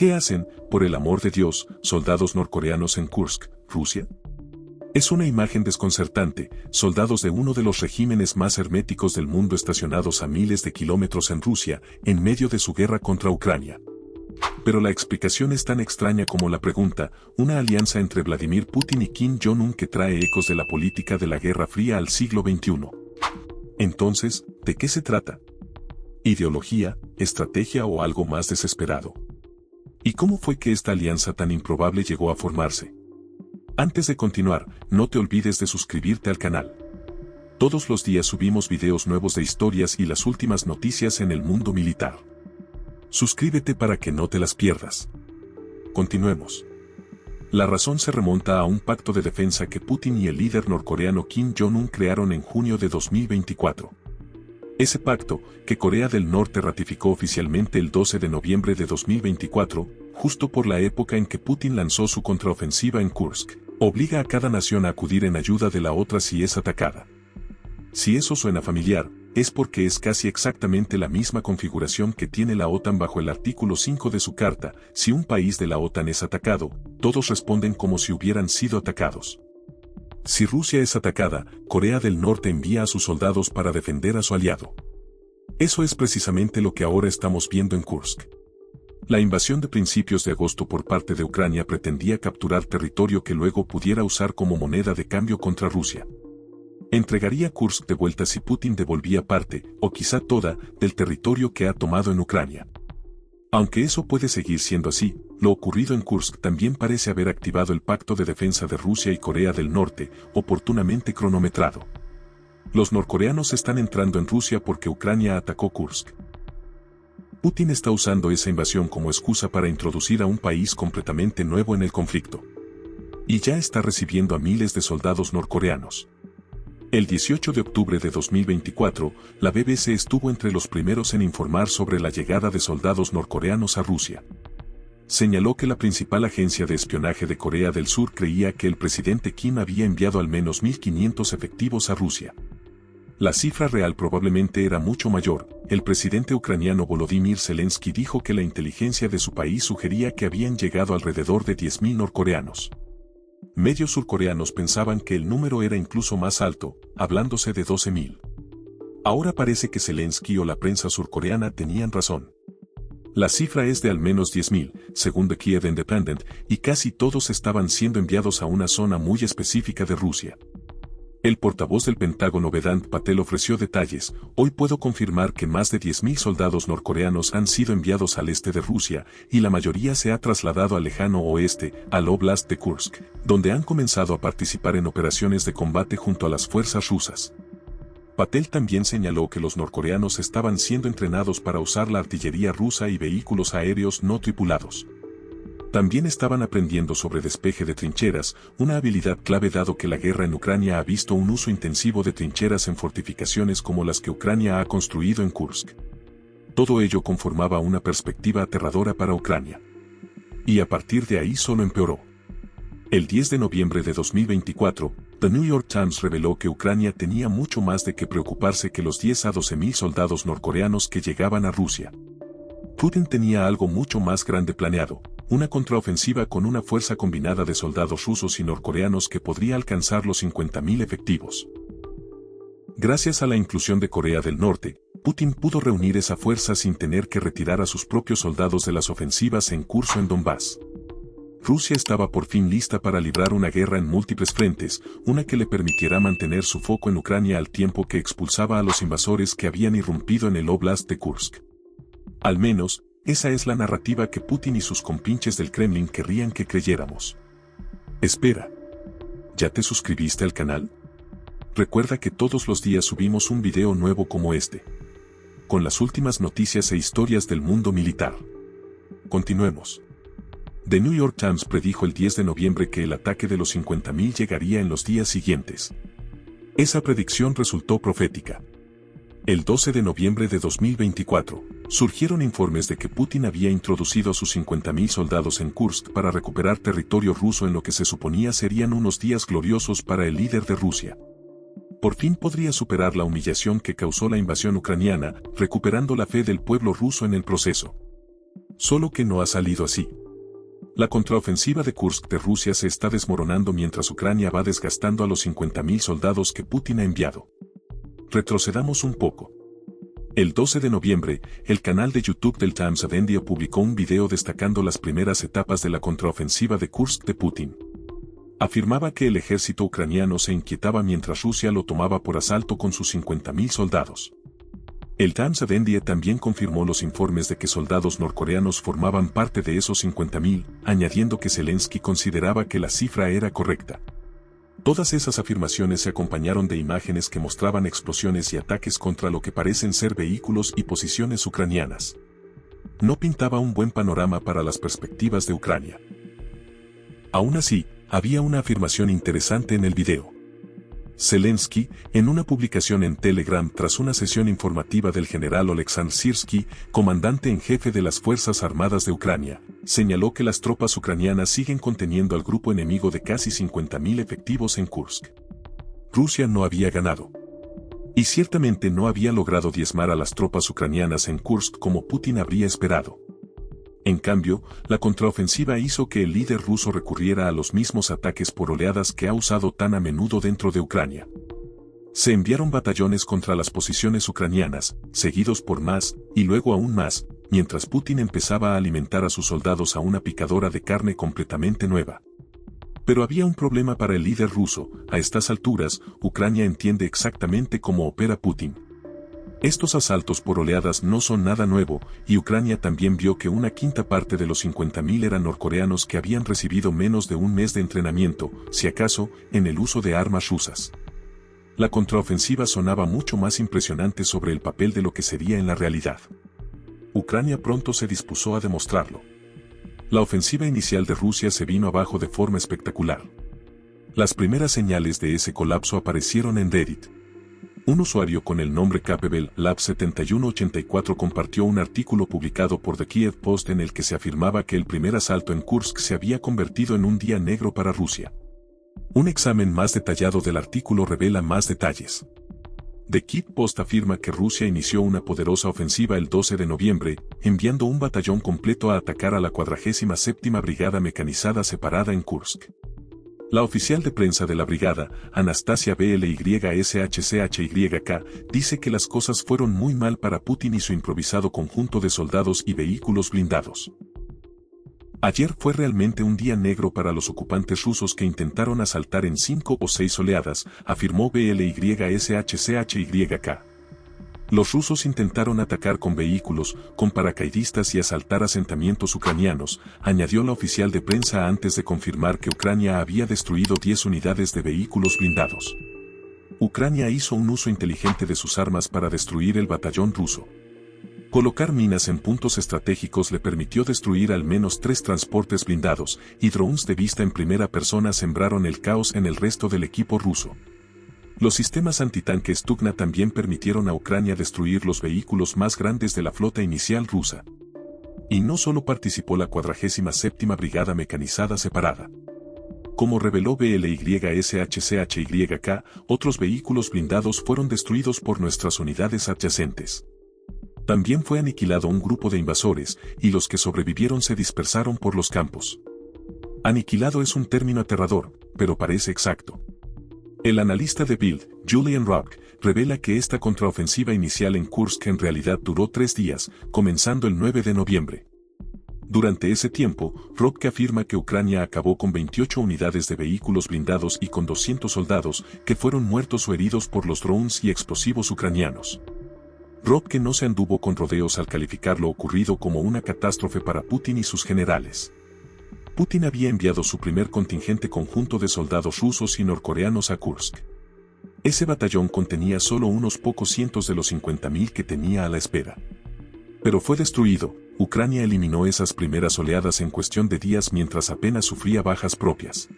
¿Qué hacen, por el amor de Dios, soldados norcoreanos en Kursk, Rusia? Es una imagen desconcertante, soldados de uno de los regímenes más herméticos del mundo estacionados a miles de kilómetros en Rusia, en medio de su guerra contra Ucrania. Pero la explicación es tan extraña como la pregunta, una alianza entre Vladimir Putin y Kim Jong-un que trae ecos de la política de la Guerra Fría al siglo XXI. Entonces, ¿de qué se trata? ¿Ideología, estrategia o algo más desesperado? ¿Y cómo fue que esta alianza tan improbable llegó a formarse? Antes de continuar, no te olvides de suscribirte al canal. Todos los días subimos videos nuevos de historias y las últimas noticias en el mundo militar. Suscríbete para que no te las pierdas. Continuemos. La razón se remonta a un pacto de defensa que Putin y el líder norcoreano Kim Jong-un crearon en junio de 2024. Ese pacto, que Corea del Norte ratificó oficialmente el 12 de noviembre de 2024, justo por la época en que Putin lanzó su contraofensiva en Kursk, obliga a cada nación a acudir en ayuda de la otra si es atacada. Si eso suena familiar, es porque es casi exactamente la misma configuración que tiene la OTAN bajo el artículo 5 de su carta. Si un país de la OTAN es atacado, todos responden como si hubieran sido atacados. Si Rusia es atacada, Corea del Norte envía a sus soldados para defender a su aliado. Eso es precisamente lo que ahora estamos viendo en Kursk. La invasión de principios de agosto por parte de Ucrania pretendía capturar territorio que luego pudiera usar como moneda de cambio contra Rusia. Entregaría Kursk de vuelta si Putin devolvía parte, o quizá toda, del territorio que ha tomado en Ucrania. Aunque eso puede seguir siendo así, lo ocurrido en Kursk también parece haber activado el pacto de defensa de Rusia y Corea del Norte, oportunamente cronometrado. Los norcoreanos están entrando en Rusia porque Ucrania atacó Kursk. Putin está usando esa invasión como excusa para introducir a un país completamente nuevo en el conflicto. Y ya está recibiendo a miles de soldados norcoreanos. El 18 de octubre de 2024, la BBC estuvo entre los primeros en informar sobre la llegada de soldados norcoreanos a Rusia. Señaló que la principal agencia de espionaje de Corea del Sur creía que el presidente Kim había enviado al menos 1.500 efectivos a Rusia. La cifra real probablemente era mucho mayor. El presidente ucraniano Volodymyr Zelensky dijo que la inteligencia de su país sugería que habían llegado alrededor de 10.000 norcoreanos. Medios surcoreanos pensaban que el número era incluso más alto, hablándose de 12.000. Ahora parece que Zelensky o la prensa surcoreana tenían razón. La cifra es de al menos 10.000, según The Kiev Independent, y casi todos estaban siendo enviados a una zona muy específica de Rusia. El portavoz del Pentágono Vedant Patel ofreció detalles. Hoy puedo confirmar que más de 10.000 soldados norcoreanos han sido enviados al este de Rusia, y la mayoría se ha trasladado al lejano oeste, al Oblast de Kursk, donde han comenzado a participar en operaciones de combate junto a las fuerzas rusas. Patel también señaló que los norcoreanos estaban siendo entrenados para usar la artillería rusa y vehículos aéreos no tripulados. También estaban aprendiendo sobre despeje de trincheras, una habilidad clave dado que la guerra en Ucrania ha visto un uso intensivo de trincheras en fortificaciones como las que Ucrania ha construido en Kursk. Todo ello conformaba una perspectiva aterradora para Ucrania. Y a partir de ahí solo empeoró. El 10 de noviembre de 2024, The New York Times reveló que Ucrania tenía mucho más de qué preocuparse que los 10 a 12.000 soldados norcoreanos que llegaban a Rusia. Putin tenía algo mucho más grande planeado, una contraofensiva con una fuerza combinada de soldados rusos y norcoreanos que podría alcanzar los 50.000 efectivos. Gracias a la inclusión de Corea del Norte, Putin pudo reunir esa fuerza sin tener que retirar a sus propios soldados de las ofensivas en curso en Donbass. Rusia estaba por fin lista para librar una guerra en múltiples frentes, una que le permitiera mantener su foco en Ucrania al tiempo que expulsaba a los invasores que habían irrumpido en el Oblast de Kursk. Al menos, esa es la narrativa que Putin y sus compinches del Kremlin querrían que creyéramos. Espera. ¿Ya te suscribiste al canal? Recuerda que todos los días subimos un video nuevo como este, con las últimas noticias e historias del mundo militar. Continuemos. The New York Times predijo el 10 de noviembre que el ataque de los 50.000 llegaría en los días siguientes. Esa predicción resultó profética. El 12 de noviembre de 2024, surgieron informes de que Putin había introducido a sus 50.000 soldados en Kursk para recuperar territorio ruso en lo que se suponía serían unos días gloriosos para el líder de Rusia. Por fin podría superar la humillación que causó la invasión ucraniana, recuperando la fe del pueblo ruso en el proceso. Solo que no ha salido así. La contraofensiva de Kursk de Rusia se está desmoronando mientras Ucrania va desgastando a los 50.000 soldados que Putin ha enviado. Retrocedamos un poco. El 12 de noviembre, el canal de YouTube del Times of India publicó un video destacando las primeras etapas de la contraofensiva de Kursk de Putin. Afirmaba que el ejército ucraniano se inquietaba mientras Rusia lo tomaba por asalto con sus 50.000 soldados. El Times of India también confirmó los informes de que soldados norcoreanos formaban parte de esos 50.000, añadiendo que Zelensky consideraba que la cifra era correcta. Todas esas afirmaciones se acompañaron de imágenes que mostraban explosiones y ataques contra lo que parecen ser vehículos y posiciones ucranianas. No pintaba un buen panorama para las perspectivas de Ucrania. Aún así, había una afirmación interesante en el video. Zelensky, en una publicación en Telegram tras una sesión informativa del general Oleksandr Syrskyi, comandante en jefe de las Fuerzas Armadas de Ucrania, señaló que las tropas ucranianas siguen conteniendo al grupo enemigo de casi 50.000 efectivos en Kursk. Rusia no había ganado. Y ciertamente no había logrado diezmar a las tropas ucranianas en Kursk como Putin habría esperado. En cambio, la contraofensiva hizo que el líder ruso recurriera a los mismos ataques por oleadas que ha usado tan a menudo dentro de Ucrania. Se enviaron batallones contra las posiciones ucranianas, seguidos por más, y luego aún más, mientras Putin empezaba a alimentar a sus soldados a una picadora de carne completamente nueva. Pero había un problema para el líder ruso. A estas alturas, Ucrania entiende exactamente cómo opera Putin. Estos asaltos por oleadas no son nada nuevo, y Ucrania también vio que una quinta parte de los 50.000 eran norcoreanos que habían recibido menos de un mes de entrenamiento, si acaso, en el uso de armas rusas. La contraofensiva sonaba mucho más impresionante sobre el papel de lo que sería en la realidad. Ucrania pronto se dispuso a demostrarlo. La ofensiva inicial de Rusia se vino abajo de forma espectacular. Las primeras señales de ese colapso aparecieron en Reddit. Un usuario con el nombre Capable Lab 7184 compartió un artículo publicado por The Kiev Post en el que se afirmaba que el primer asalto en Kursk se había convertido en un día negro para Rusia. Un examen más detallado del artículo revela más detalles. The Kiev Post afirma que Rusia inició una poderosa ofensiva el 12 de noviembre, enviando un batallón completo a atacar a la 47ª Brigada Mecanizada separada en Kursk. La oficial de prensa de la brigada, Anastasia BLYSHCHYK, dice que las cosas fueron muy mal para Putin y su improvisado conjunto de soldados y vehículos blindados. Ayer fue realmente un día negro para los ocupantes rusos que intentaron asaltar en 5 o 6 oleadas, afirmó BLYSHCHYK. Los rusos intentaron atacar con vehículos, con paracaidistas y asaltar asentamientos ucranianos, añadió la oficial de prensa antes de confirmar que Ucrania había destruido 10 unidades de vehículos blindados. Ucrania hizo un uso inteligente de sus armas para destruir el batallón ruso. Colocar minas en puntos estratégicos le permitió destruir al menos 3 transportes blindados, y drones de vista en primera persona sembraron el caos en el resto del equipo ruso. Los sistemas antitanque Stugna también permitieron a Ucrania destruir los vehículos más grandes de la flota inicial rusa. Y no solo participó la 47ª Brigada Mecanizada separada. Como reveló BLYSHCHYK, otros vehículos blindados fueron destruidos por nuestras unidades adyacentes. También fue aniquilado un grupo de invasores, y los que sobrevivieron se dispersaron por los campos. Aniquilado es un término aterrador, pero parece exacto. El analista de Bild, Julian Rock, revela que esta contraofensiva inicial en Kursk en realidad duró 3 días, comenzando el 9 de noviembre. Durante ese tiempo, Rock afirma que Ucrania acabó con 28 unidades de vehículos blindados y con 200 soldados, que fueron muertos o heridos por los drones y explosivos ucranianos. Rock no se anduvo con rodeos al calificar lo ocurrido como una catástrofe para Putin y sus generales. Putin había enviado su primer contingente conjunto de soldados rusos y norcoreanos a Kursk. Ese batallón contenía solo unos pocos cientos de los 50.000 que tenía a la espera. Pero fue destruido. Ucrania eliminó esas primeras oleadas en cuestión de días mientras apenas sufría bajas propias.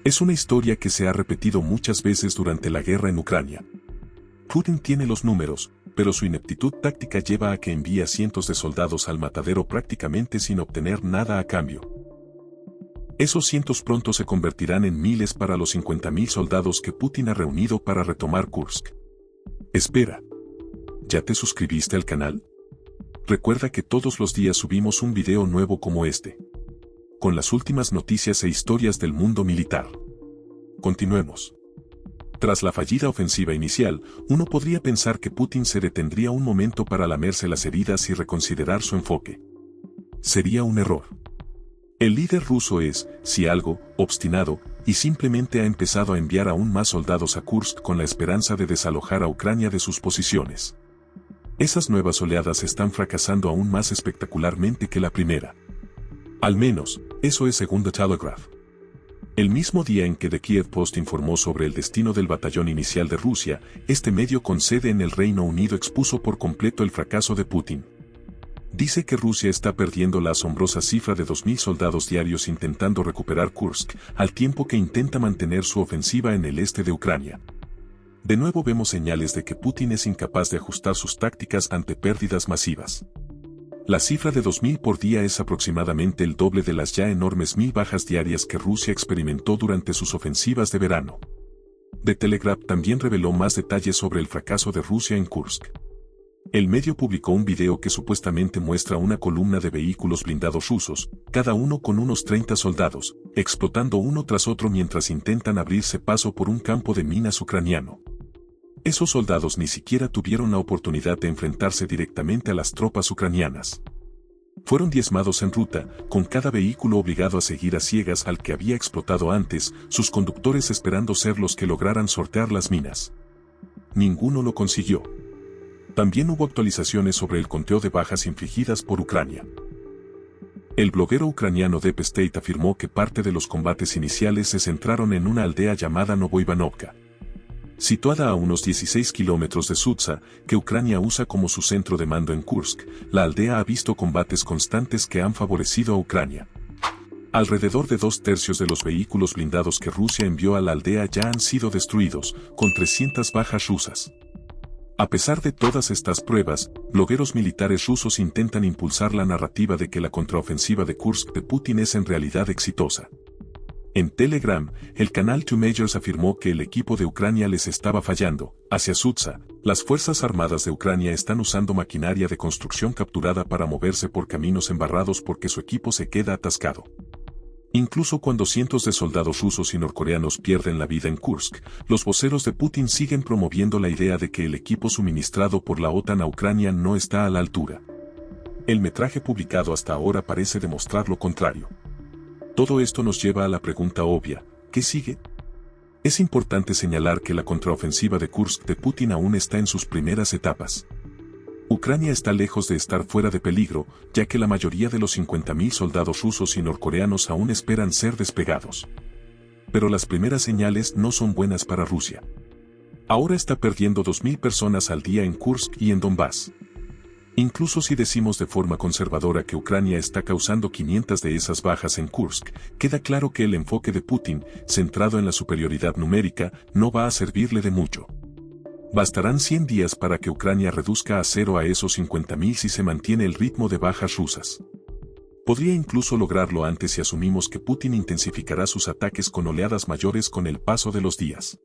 Es una historia que se ha repetido muchas veces durante la guerra en Ucrania. Putin tiene los números, pero su ineptitud táctica lleva a que envíe a cientos de soldados al matadero prácticamente sin obtener nada a cambio. Esos cientos pronto se convertirán en miles para los 50.000 soldados que Putin ha reunido para retomar Kursk. Espera. ¿Ya te suscribiste al canal? Recuerda que todos los días subimos un video nuevo como este, con las últimas noticias e historias del mundo militar. Continuemos. Tras la fallida ofensiva inicial, uno podría pensar que Putin se detendría un momento para lamerse las heridas y reconsiderar su enfoque. Sería un error. El líder ruso es, si algo, obstinado, y simplemente ha empezado a enviar aún más soldados a Kursk con la esperanza de desalojar a Ucrania de sus posiciones. Esas nuevas oleadas están fracasando aún más espectacularmente que la primera. Al menos, eso es según The Telegraph. El mismo día en que The Kiev Post informó sobre el destino del batallón inicial de Rusia, este medio con sede en el Reino Unido expuso por completo el fracaso de Putin. Dice que Rusia está perdiendo la asombrosa cifra de 2.000 soldados diarios intentando recuperar Kursk, al tiempo que intenta mantener su ofensiva en el este de Ucrania. De nuevo vemos señales de que Putin es incapaz de ajustar sus tácticas ante pérdidas masivas. La cifra de 2.000 por día es aproximadamente el doble de las ya enormes 1.000 bajas diarias que Rusia experimentó durante sus ofensivas de verano. The Telegraph también reveló más detalles sobre el fracaso de Rusia en Kursk. El medio publicó un video que supuestamente muestra una columna de vehículos blindados rusos, cada uno con unos 30 soldados, explotando uno tras otro mientras intentan abrirse paso por un campo de minas ucraniano. Esos soldados ni siquiera tuvieron la oportunidad de enfrentarse directamente a las tropas ucranianas. Fueron diezmados en ruta, con cada vehículo obligado a seguir a ciegas al que había explotado antes, sus conductores esperando ser los que lograran sortear las minas. Ninguno lo consiguió. También hubo actualizaciones sobre el conteo de bajas infligidas por Ucrania. El bloguero ucraniano Deep State afirmó que parte de los combates iniciales se centraron en una aldea llamada Novoivanovka, situada a unos 16 kilómetros de Sudza, que Ucrania usa como su centro de mando en Kursk. La aldea ha visto combates constantes que han favorecido a Ucrania. Alrededor de 2/3 de los vehículos blindados que Rusia envió a la aldea ya han sido destruidos, con 300 bajas rusas. A pesar de todas estas pruebas, blogueros militares rusos intentan impulsar la narrativa de que la contraofensiva de Kursk de Putin es en realidad exitosa. En Telegram, el canal Two Majors afirmó que el equipo de Ucrania les estaba fallando. Hacia Sudza, las Fuerzas Armadas de Ucrania están usando maquinaria de construcción capturada para moverse por caminos embarrados porque su equipo se queda atascado. Incluso cuando cientos de soldados rusos y norcoreanos pierden la vida en Kursk, los voceros de Putin siguen promoviendo la idea de que el equipo suministrado por la OTAN a Ucrania no está a la altura. El metraje publicado hasta ahora parece demostrar lo contrario. Todo esto nos lleva a la pregunta obvia, ¿qué sigue? Es importante señalar que la contraofensiva de Kursk de Putin aún está en sus primeras etapas. Ucrania está lejos de estar fuera de peligro, ya que la mayoría de los 50.000 soldados rusos y norcoreanos aún esperan ser despegados. Pero las primeras señales no son buenas para Rusia. Ahora está perdiendo 2.000 personas al día en Kursk y en Donbass. Incluso si decimos de forma conservadora que Ucrania está causando 500 de esas bajas en Kursk, queda claro que el enfoque de Putin, centrado en la superioridad numérica, no va a servirle de mucho. Bastarán 100 días para que Ucrania reduzca a cero a esos 50.000 si se mantiene el ritmo de bajas rusas. Podría incluso lograrlo antes si asumimos que Putin intensificará sus ataques con oleadas mayores con el paso de los días.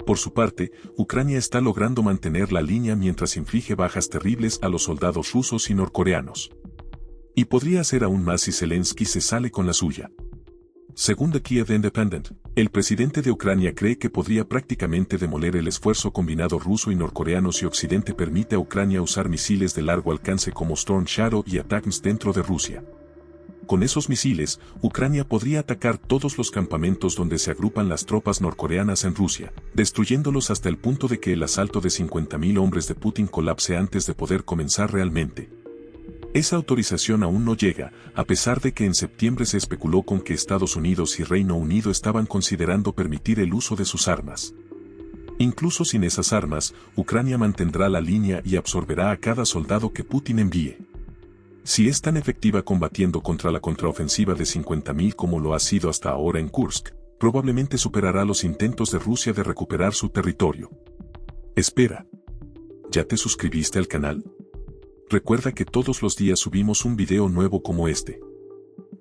Por su parte, Ucrania está logrando mantener la línea mientras inflige bajas terribles a los soldados rusos y norcoreanos. Y podría hacer aún más si Zelensky se sale con la suya. Según The Kiev Independent, el presidente de Ucrania cree que podría prácticamente demoler el esfuerzo combinado ruso y norcoreano si Occidente permite a Ucrania usar misiles de largo alcance como Storm Shadow y ATACMS dentro de Rusia. Con esos misiles, Ucrania podría atacar todos los campamentos donde se agrupan las tropas norcoreanas en Rusia, destruyéndolos hasta el punto de que el asalto de 50.000 hombres de Putin colapse antes de poder comenzar realmente. Esa autorización aún no llega, a pesar de que en septiembre se especuló con que Estados Unidos y Reino Unido estaban considerando permitir el uso de sus armas. Incluso sin esas armas, Ucrania mantendrá la línea y absorberá a cada soldado que Putin envíe. Si es tan efectiva combatiendo contra la contraofensiva de 50.000 como lo ha sido hasta ahora en Kursk, probablemente superará los intentos de Rusia de recuperar su territorio. Espera. ¿Ya te suscribiste al canal? Recuerda que todos los días subimos un video nuevo como este,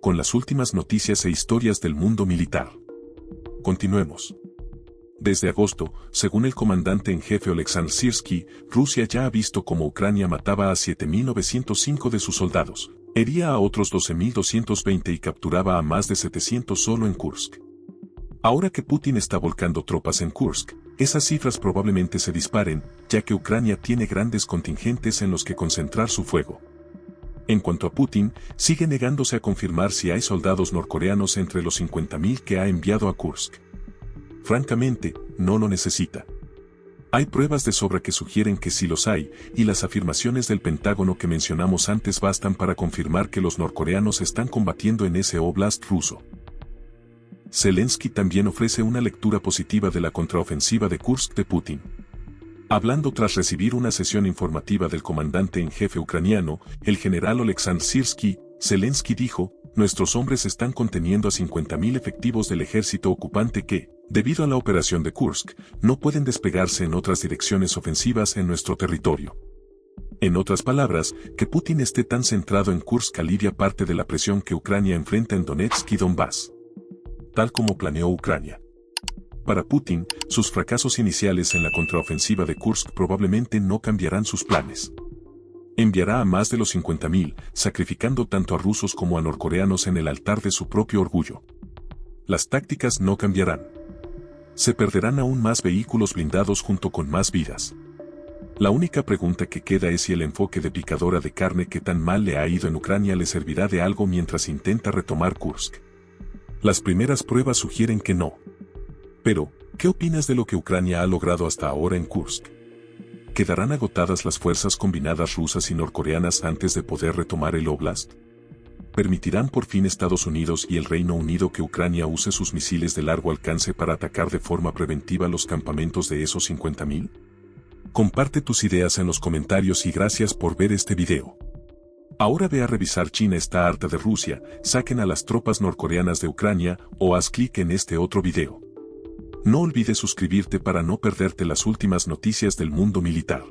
con las últimas noticias e historias del mundo militar. Continuemos. Desde agosto, según el comandante en jefe Oleksandr Syrski, Rusia ya ha visto cómo Ucrania mataba a 7.905 de sus soldados, hería a otros 12.220 y capturaba a más de 700 solo en Kursk. Ahora que Putin está volcando tropas en Kursk, esas cifras probablemente se disparen, ya que Ucrania tiene grandes contingentes en los que concentrar su fuego. En cuanto a Putin, sigue negándose a confirmar si hay soldados norcoreanos entre los 50.000 que ha enviado a Kursk. Francamente, no lo necesita. Hay pruebas de sobra que sugieren que sí los hay, y las afirmaciones del Pentágono que mencionamos antes bastan para confirmar que los norcoreanos están combatiendo en ese oblast ruso. Zelensky también ofrece una lectura positiva de la contraofensiva de Kursk de Putin. Hablando tras recibir una sesión informativa del comandante en jefe ucraniano, el general Oleksandr Syrski, Zelensky dijo: "Nuestros hombres están conteniendo a 50.000 efectivos del ejército ocupante que, debido a la operación de Kursk, no pueden despegarse en otras direcciones ofensivas en nuestro territorio". En otras palabras, que Putin esté tan centrado en Kursk alivia parte de la presión que Ucrania enfrenta en Donetsk y Donbass, tal como planeó Ucrania. Para Putin, sus fracasos iniciales en la contraofensiva de Kursk probablemente no cambiarán sus planes. Enviará a más de los 50.000, sacrificando tanto a rusos como a norcoreanos en el altar de su propio orgullo. Las tácticas no cambiarán. Se perderán aún más vehículos blindados junto con más vidas. La única pregunta que queda es si el enfoque de picadora de carne que tan mal le ha ido en Ucrania le servirá de algo mientras intenta retomar Kursk. Las primeras pruebas sugieren que no. Pero, ¿qué opinas de lo que Ucrania ha logrado hasta ahora en Kursk? ¿Quedarán agotadas las fuerzas combinadas rusas y norcoreanas antes de poder retomar el oblast? ¿Permitirán por fin Estados Unidos y el Reino Unido que Ucrania use sus misiles de largo alcance para atacar de forma preventiva los campamentos de esos 50.000? Comparte tus ideas en los comentarios y gracias por ver este video. Ahora ve a revisar. China está harta de Rusia, saquen a las tropas norcoreanas de Ucrania, o haz clic en este otro video. No olvides suscribirte para no perderte las últimas noticias del mundo militar.